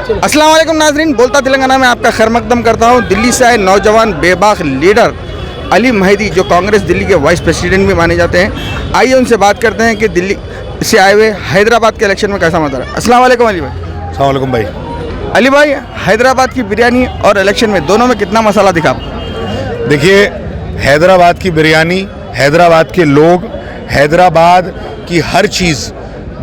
अस्सलाम वालेकुम नाजरीन, बोलता तेलंगाना में आपका खैर मकदम करता हूँ। दिल्ली से आए नौजवान बेबाक लीडर अली महदी, जो कांग्रेस दिल्ली के वाइस प्रेसिडेंट भी माने जाते हैं, आइए उनसे बात करते हैं कि दिल्ली से आए हुए हैदराबाद के इलेक्शन में कैसा मजा रहा है। अस्सलाम वालेकुम अली भाई। अस्सलाम वालेकुम भाई। अली भाई, हैदराबाद की बिरयानी और इलेक्शन में दोनों में कितना मसाला दिखा? देखिए, हैदराबाद की बिरयानी, हैदराबाद के लोग, हैदराबाद की हर चीज़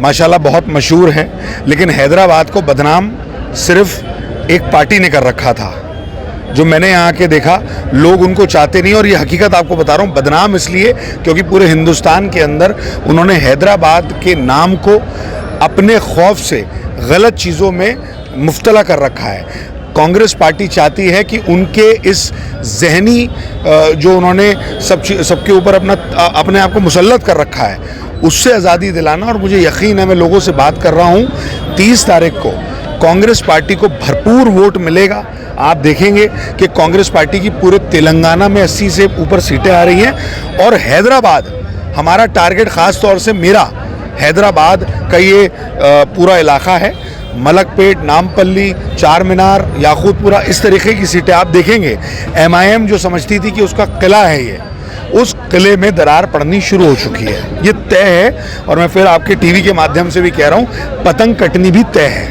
माशाल्लाह बहुत मशहूर है, लेकिन हैदराबाद को बदनाम सिर्फ एक पार्टी ने कर रखा था। जो मैंने यहाँ के देखा, लोग उनको चाहते नहीं, और ये हकीकत आपको बता रहा हूँ। बदनाम इसलिए क्योंकि पूरे हिंदुस्तान के अंदर उन्होंने हैदराबाद के नाम को अपने खौफ से गलत चीज़ों में मुब्तला कर रखा है। कांग्रेस पार्टी चाहती है कि उनके इस जहनी जो उन्होंने सबके ऊपर अपने आप को मुसल्लत कर रखा है, उससे आज़ादी दिलाना। और मुझे यकीन है, मैं लोगों से बात कर रहा हूँ, 30 तारीख को कांग्रेस पार्टी को भरपूर वोट मिलेगा। आप देखेंगे कि कांग्रेस पार्टी की पूरे तेलंगाना में 80 से ऊपर सीटें आ रही हैं। और हैदराबाद हमारा टारगेट, ख़ास तौर से मेरा हैदराबाद का ये पूरा इलाका है। मलकपेट, नामपल्ली, चार मीनार, याकूतपुरा, इस तरीके की सीटें आप देखेंगे। MIM जो समझती थी कि उसका किला है ये, उस किले में दरार पड़नी शुरू हो चुकी है, ये तय है। और मैं फिर आपके टीवी के माध्यम से भी कह रहा हूँ, पतंग कटनी भी तय है।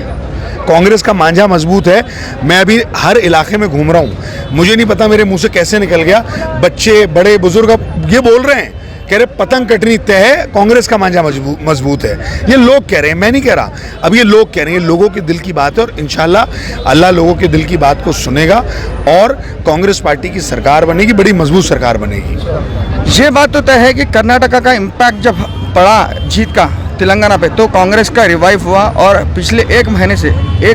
कांग्रेस का मांझा मजबूत है। मैं अभी हर इलाके में घूम रहा हूँ, मुझे नहीं पता मेरे मुंह से कैसे निकल गया। बच्चे, बड़े, बुजुर्ग ये बोल रहे हैं, कह रहे पतंग कटनी तय है, कांग्रेस का मांझा मजबूत है। ये लोग कह रहे हैं, मैं नहीं कह रहा। अब ये लोग कह रहे हैं, लोगों के दिल की बात है, और इंशाल्लाह अल्लाह लोगों के दिल की बात को सुनेगा और कांग्रेस पार्टी की सरकार बनेगी, बड़ी मजबूत सरकार बनेगी। ये बात तो तय है कि कर्नाटका का इम्पैक्ट जब पड़ा जीत का तेलंगाना पे, तो कांग्रेस का रिवाइव हुआ, और पिछले एक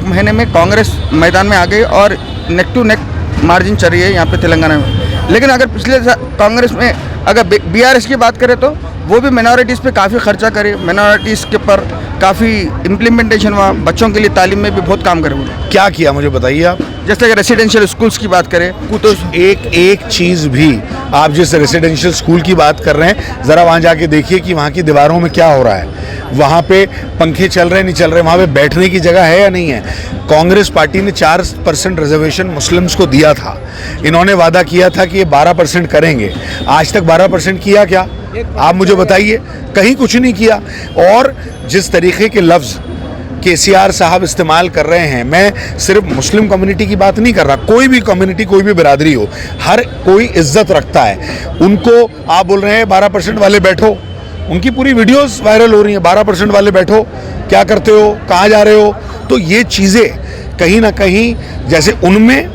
महीने में कांग्रेस मैदान में आ गई और नेक टू नेक मार्जिन चल रही है यहाँ पे तेलंगाना में। लेकिन अगर पिछले कांग्रेस में अगर BRS की बात करें, तो वो भी मिनॉरिटीज़ पे काफ़ी खर्चा करे, मिनॉरिटीज़ के ऊपर काफ़ी इम्प्लीमेंटेशन हुआ, बच्चों के लिए तालीम में भी बहुत काम करे। क्या किया मुझे बताइए आप। जैसे कि रेसिडेंशियल स्कूल्स की बात करें, तो एक चीज़ भी, आप जिस रेसिडेंशियल स्कूल की बात कर रहे हैं, ज़रा वहाँ जाके देखिए कि वहाँ की दीवारों में क्या हो रहा है। वहाँ पे पंखे चल रहे नहीं चल रहे, वहाँ पे बैठने की जगह है या नहीं है। कांग्रेस पार्टी ने 4% रिजर्वेशन मुस्लिम्स को दिया था। इन्होंने वादा किया था कि ये 12% करेंगे। आज तक 12% किया क्या? आप मुझे बताइए। कहीं कुछ नहीं किया। और जिस तरीके के लफ्ज़ KCR साहब इस्तेमाल कर रहे हैं, मैं सिर्फ मुस्लिम कम्युनिटी की बात नहीं कर रहा, कोई भी कम्युनिटी, कोई भी बिरादरी हो, हर कोई इज्जत रखता है। उनको आप बोल रहे हैं 12% वाले बैठो, उनकी पूरी वीडियोस वायरल हो रही हैं, 12% वाले बैठो, क्या करते हो, कहाँ जा रहे हो। तो ये चीज़ें कहीं ना कहीं जैसे उनमें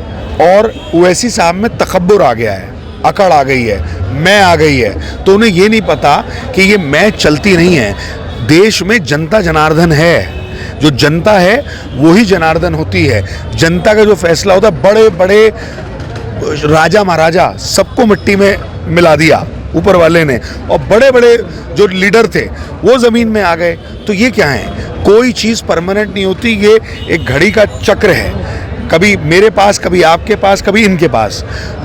और ओवैसी साहब में तकब्बुर आ गया है, अकड़ आ गई है, मैं आ गई है। तो उन्हें ये नहीं पता कि ये मैं चलती नहीं है। देश में जनता जनार्दन है, जो जनता है वही जनार्दन होती है। जनता का जो फैसला होता है, बड़े बड़े राजा महाराजा सबको मिट्टी में मिला दिया ऊपर वाले ने, और बड़े बड़े जो लीडर थे वो ज़मीन में आ गए। तो ये क्या है, कोई चीज़ परमानेंट नहीं होती, ये एक घड़ी का चक्र है, कभी मेरे पास, कभी आपके पास, कभी इनके पास।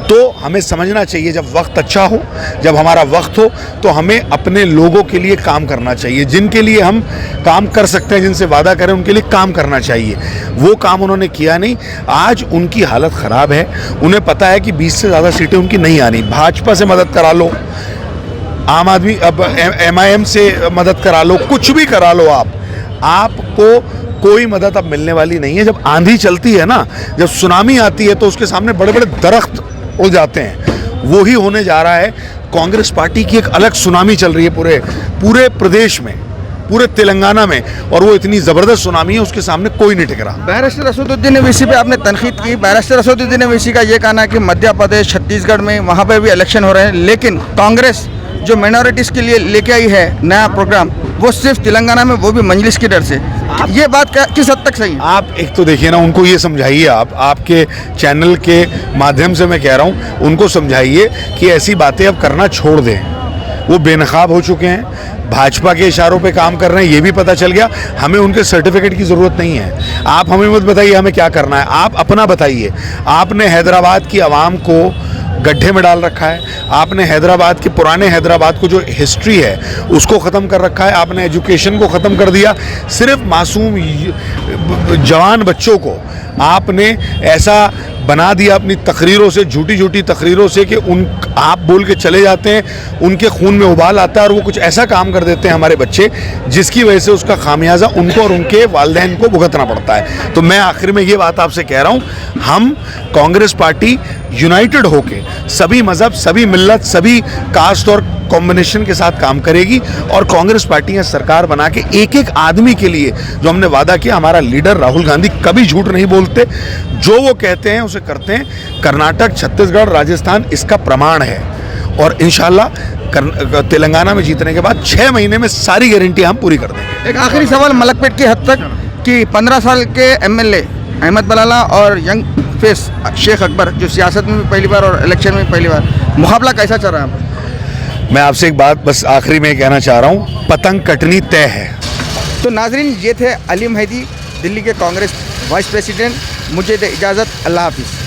तो हमें समझना चाहिए, जब वक्त अच्छा हो, जब हमारा वक्त हो, तो हमें अपने लोगों के लिए काम करना चाहिए। जिनके लिए हम काम कर सकते हैं, जिनसे वादा करें, उनके लिए काम करना चाहिए। वो काम उन्होंने किया नहीं। आज उनकी हालत ख़राब है। उन्हें पता है कि 20 से ज़्यादा सीटें उनकी नहीं आनी। भाजपा से मदद करा लो, आम आदमी, अब MIM से मदद करा लो, कुछ भी करा लो, आपको कोई मदद अब मिलने वाली नहीं है। जब आंधी चलती है ना, जब सुनामी आती है, तो उसके सामने बड़े बड़े दरख्त उड़ जाते हैं। वो ही होने जा रहा है। कांग्रेस पार्टी की एक अलग सुनामी चल रही है पूरे प्रदेश में, पूरे तेलंगाना में, और वो इतनी ज़बरदस्त सुनामी है, उसके सामने कोई नहीं टिक रहा। बैरिस्टर असदुद्दीन ओवैसी पे आपने तनकीद की। बैरिस्टर असदुद्दीन ओवैसी का ये कहना है कि मध्य प्रदेश, छत्तीसगढ़ में वहाँ पे भी इलेक्शन हो रहे हैं, लेकिन कांग्रेस जो माइनॉरिटीज़ के लिए लेके आई है नया प्रोग्राम, वो सिर्फ तेलंगाना में, वो भी मजलिस की डर से। ये बात किस हद तक सही है? आप एक तो देखिए ना, उनको ये समझाइए, आप आपके चैनल के माध्यम से मैं कह रहा हूँ, उनको समझाइए कि ऐसी बातें अब करना छोड़ दें। वो बेनकाब हो चुके हैं, भाजपा के इशारों पे काम कर रहे हैं, ये भी पता चल गया। हमें उनके सर्टिफिकेट की ज़रूरत नहीं है। आप हमें मत बताइए हमें क्या करना है, आप अपना बताइए। आपने हैदराबाद की आवाम को गड्ढे में डाल रखा है, आपने हैदराबाद के पुराने हैदराबाद को जो हिस्ट्री है उसको ख़त्म कर रखा है, आपने एजुकेशन को ख़त्म कर दिया। सिर्फ मासूम जवान बच्चों को आपने ऐसा बना दिया अपनी तकरीरों से, झूठी झूठी तकरीरों से, कि उन आप बोल के चले जाते हैं, उनके खून में उबाल आता है और वो कुछ ऐसा काम कर देते हैं हमारे बच्चे जिसकी वजह से उसका खामियाजा उनको और उनके वालिदैन को भुगतना पड़ता है। तो मैं आखिर में ये बात आपसे कह रहा हूँ, हम कांग्रेस पार्टी यूनाइटेड होके सभी मज़हब, सभी मिल्लत, सभी कास्ट और कॉम्बिनेशन के साथ काम करेगी और कांग्रेस पार्टियां सरकार बना के एक एक आदमी के लिए जो हमने वादा किया, हमारा लीडर राहुल गांधी कभी झूठ नहीं बोलते, जो वो कहते हैं उसे करते हैं। कर्नाटक, छत्तीसगढ़, राजस्थान इसका प्रमाण है और इंशाल्लाह तेलंगाना में जीतने के बाद 6 महीने में सारी गारंटी हम पूरी कर देंगे। एक आखिरी सवाल मलकपेट की हद तक कि 15 साल के एमएलए अहमद बलाला और यंग फेस शेख अकबर जो सियासत में भी पहली बार और इलेक्शन में भी पहली बार, मुकाबला कैसा चल रहा है? मैं आपसे एक बात बस आखिरी में कहना चाह रहा हूँ, पतंग कटनी तय है। तो नाजरीन, ये थे अली मेहदी, दिल्ली के कांग्रेस वाइस प्रेसिडेंट। मुझे दे इजाज़त, अल्लाह हाफिज़।